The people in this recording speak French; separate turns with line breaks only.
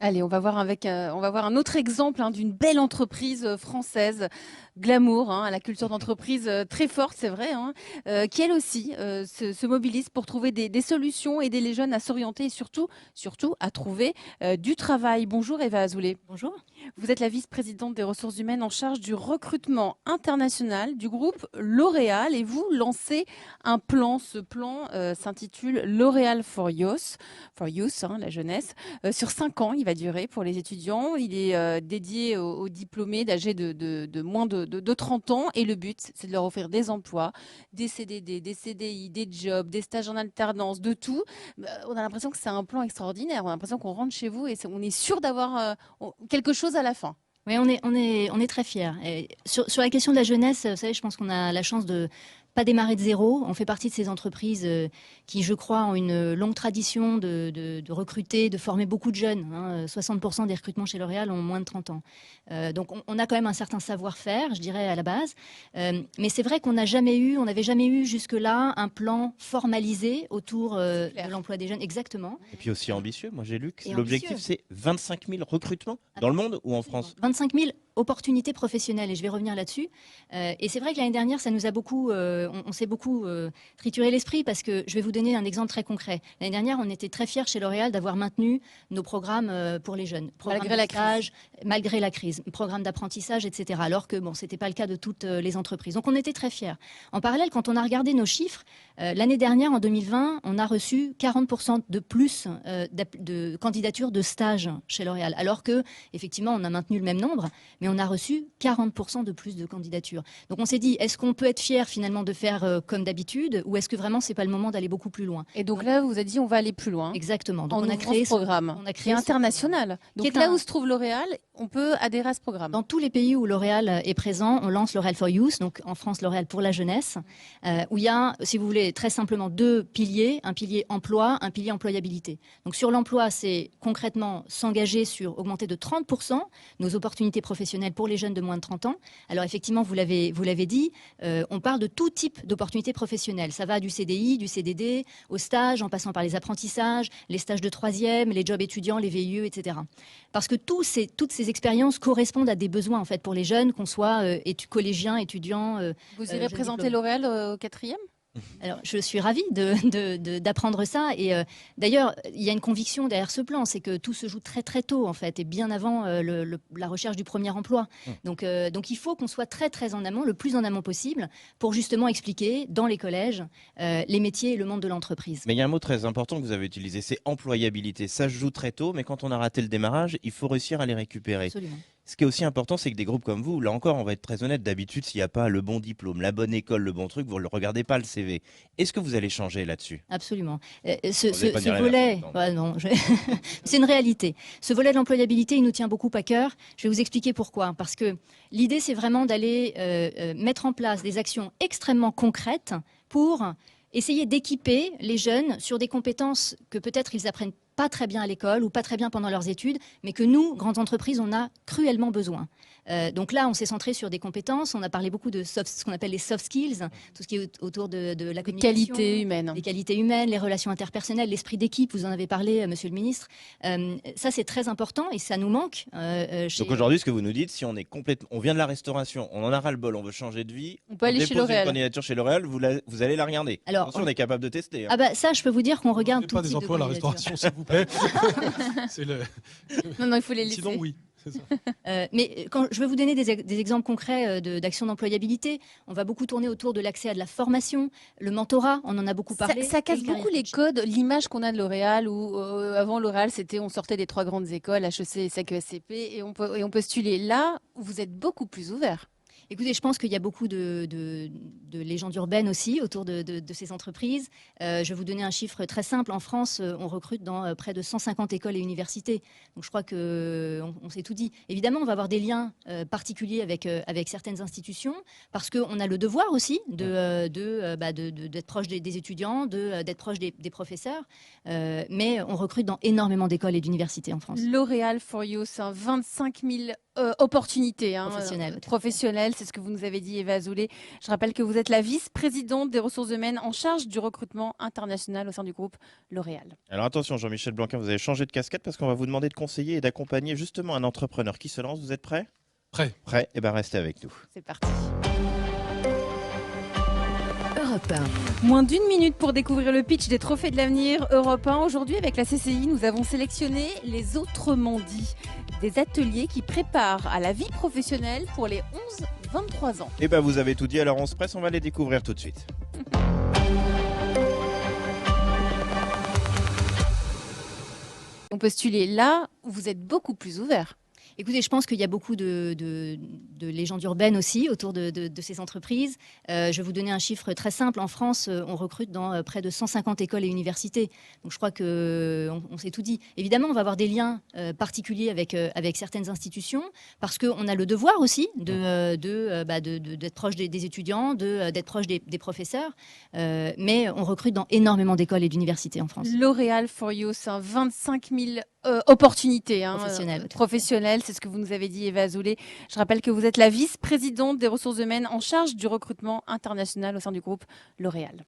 Allez, on va voir un autre exemple d'une belle entreprise française, glamour, à la culture d'entreprise très forte, c'est vrai, qui elle aussi se mobilise pour trouver des solutions, aider les jeunes à s'orienter et surtout à trouver du travail. Bonjour Eva Azoulay.
Bonjour.
Vous êtes la vice-présidente des ressources humaines en charge du recrutement international du groupe L'Oréal et vous lancez un plan. Ce plan s'intitule L'Oréal for Youth, la jeunesse. Sur 5 ans, il va durer pour les étudiants. Il est dédié aux diplômés d'âgés de moins de 30 ans et le but, c'est de leur offrir des emplois, des CDD, des CDI, des jobs, des stages en alternance, de tout. On a l'impression que c'est un plan extraordinaire. On a l'impression qu'on rentre chez vous et on est sûr d'avoir quelque chose à la fin.
Oui, on est très fiers. Et sur la question de la jeunesse, vous savez, je pense qu'on a la chance de pas démarrer de zéro. On fait partie de ces entreprises qui, je crois, ont une longue tradition de recruter, de former beaucoup de jeunes. 60% des recrutements chez L'Oréal ont moins de 30 ans. Donc on a quand même un certain savoir-faire, je dirais, à la base. Mais c'est vrai on n'avait jamais eu jusque-là un plan formalisé autour de l'emploi des jeunes. Exactement.
Et puis aussi ambitieux, moi j'ai lu que
Et
l'objectif
ambitieux.
c'est 25 000 recrutements dans le monde ou en France?
25 000 opportunités professionnelles, et je vais revenir là-dessus. Et c'est vrai que l'année dernière, ça nous a beaucoup, on s'est beaucoup trituré l'esprit parce que je vais vous donner un exemple très concret. L'année dernière, on était très fiers chez L'Oréal d'avoir maintenu nos programmes pour les jeunes.
Malgré la crise.
Malgré la crise, programmes d'apprentissage, etc. Alors que bon, c'était pas le cas de toutes les entreprises. Donc on était très fiers. En parallèle, quand on a regardé nos chiffres, l'année dernière, en 2020, on a reçu 40% de plus de candidatures de stage chez L'Oréal. Alors que, effectivement, on a maintenu le même nombre, mais on a reçu 40% de plus de candidatures. Donc on s'est dit, est-ce qu'on peut être fier finalement de faire comme d'habitude, ou est-ce que vraiment c'est pas le moment d'aller beaucoup plus loin?
Et donc là, vous avez dit, on va aller plus loin.
Exactement. Donc
En
on a
ouvrant
créé
ce programme
on a
qui est
créé ce
international.
qui
Donc
est
là où se trouve L'Oréal, on peut adhérer à ce programme.
Dans tous les pays où L'Oréal est présent, on lance L'Oréal for Youth, donc en France L'Oréal pour la jeunesse, où il y a, si vous voulez, très simplement deux piliers, un pilier emploi, un pilier employabilité. Donc sur l'emploi, c'est concrètement s'engager sur augmenter de 30% nos opportunités professionnelles pour les jeunes de moins de 30 ans. Alors effectivement, vous l'avez dit, on parle de tout type d'opportunités professionnelles. Ça va du CDI, du CDD, au stage, en passant par les apprentissages, les stages de troisième, les jobs étudiants, les VIE, etc. Parce que toutes ces expériences correspondent à des besoins en fait pour les jeunes, qu'on soit collégiens, étudiants.
Vous irez
jeunes
présenter
diplômés.
L'Oréal au 4e?
Alors, je suis ravie d'apprendre ça. Et d'ailleurs, il y a une conviction derrière ce plan, c'est que tout se joue très très tôt en fait, et bien avant la recherche du premier emploi. Donc il faut qu'on soit très très en amont, le plus en amont possible, pour justement expliquer dans les collèges les métiers et le monde de l'entreprise.
Mais il y a un mot très important que vous avez utilisé, c'est employabilité. Ça se joue très tôt, mais quand on a raté le démarrage, il faut réussir à les récupérer.
Absolument.
Ce qui est aussi important, c'est que des groupes comme vous, là encore, on va être très honnête, d'habitude, s'il n'y a pas le bon diplôme, la bonne école, le bon truc, vous ne regardez pas le CV. Est-ce que vous allez changer là-dessus?
Absolument.
Vous pas dire
Ce
l'inverse,
volet,
en même temps.
bah non, c'est une réalité. Ce volet de l'employabilité, il nous tient beaucoup à cœur. Je vais vous expliquer pourquoi. Parce que l'idée, c'est vraiment d'aller mettre en place des actions extrêmement concrètes pour essayer d'équiper les jeunes sur des compétences que peut-être ils apprennent pas très bien à l'école ou pas très bien pendant leurs études, mais que nous, grandes entreprises, on a cruellement besoin. Donc là, on s'est centré sur des compétences. On a parlé beaucoup de ce qu'on appelle les soft skills, tout ce qui est autour de la communication,
Qualité humaine.
les qualités humaines, les relations interpersonnelles, l'esprit d'équipe. Vous en avez parlé, Monsieur le Ministre. Ça, c'est très important et ça nous manque.
Donc aujourd'hui, ce que vous nous dites, si on est complètement, on vient de la restauration, on en a ras le bol, on veut changer de vie,
On peut aller chez
dépose une
L'Oréal.
candidature chez L'Oréal, vous allez la regarder.
Alors,
Attention, on est capable de tester.
Ah bah ça, je peux vous dire qu'on regarde tout
Pas
type
des
de
emplois à la
candidature.
restauration, s'il vous plaît. C'est le...
Non, il faut les laisser.
Sinon, oui. C'est ça.
Mais quand je vais vous donner des exemples concrets d'actions d'employabilité, on va beaucoup tourner autour de l'accès à de la formation, le mentorat, on en a beaucoup parlé.
Ça casse
et le
beaucoup
career
les
coaching.
codes, l'image qu'on a de L'Oréal, où avant L'Oréal, c'était on sortait des 3 grandes écoles, HEC, ESSEC, ESCP, et on postulait. Là, vous êtes beaucoup plus ouvert.
Écoutez, je pense qu'il y a beaucoup de légendes urbaines aussi autour de ces entreprises. Je vais vous donner un chiffre très simple. En France, on recrute dans près de 150 écoles et universités. Donc je crois qu'on s'est tout dit. Évidemment, on va avoir des liens particuliers avec certaines institutions parce qu'on a le devoir aussi d'être proche des étudiants, d'être proche des professeurs. Mais on recrute dans énormément d'écoles et d'universités en France.
L'Oréal for Youth, 25 000 opportunités
Professionnelles.
professionnelles, c'est ce que vous nous avez dit, Eva Azoulay. Je rappelle que vous êtes la vice-présidente des ressources humaines en charge du recrutement international au sein du groupe L'Oréal.
Alors attention, Jean-Michel Blanquer, vous avez changé de casquette parce qu'on va vous demander de conseiller et d'accompagner justement un entrepreneur qui se lance. Vous êtes prêts?
Prêt.
Prêt? Eh bien, restez avec nous.
C'est parti.
Europe 1.
Moins d'une minute pour découvrir le pitch des Trophées de l'avenir Europe 1. Aujourd'hui, avec la CCI, nous avons sélectionné les Autrement dit, des ateliers qui préparent à la vie professionnelle pour les 11-23 ans.
Eh bien, vous avez tout dit, alors on se presse, on va les découvrir tout de suite.
On postulait là où vous êtes beaucoup plus ouvert.
Écoutez, je pense qu'il y a beaucoup de légendes urbaines aussi autour de ces entreprises. Je vais vous donner un chiffre très simple. En France, on recrute dans près de 150 écoles et universités. Donc je crois qu'on s'est tout dit. Évidemment, on va avoir des liens particuliers avec certaines institutions parce qu'on a le devoir aussi d'être proche des étudiants, d'être proche des professeurs. Mais on recrute dans énormément d'écoles et d'universités en France.
L'Oréal for You, c'est 25 000 opportunités
Professionnelles.
C'est ce que vous nous avez dit, Eva Azoulay. Je rappelle que vous êtes la vice-présidente des ressources humaines en charge du recrutement international au sein du groupe L'Oréal.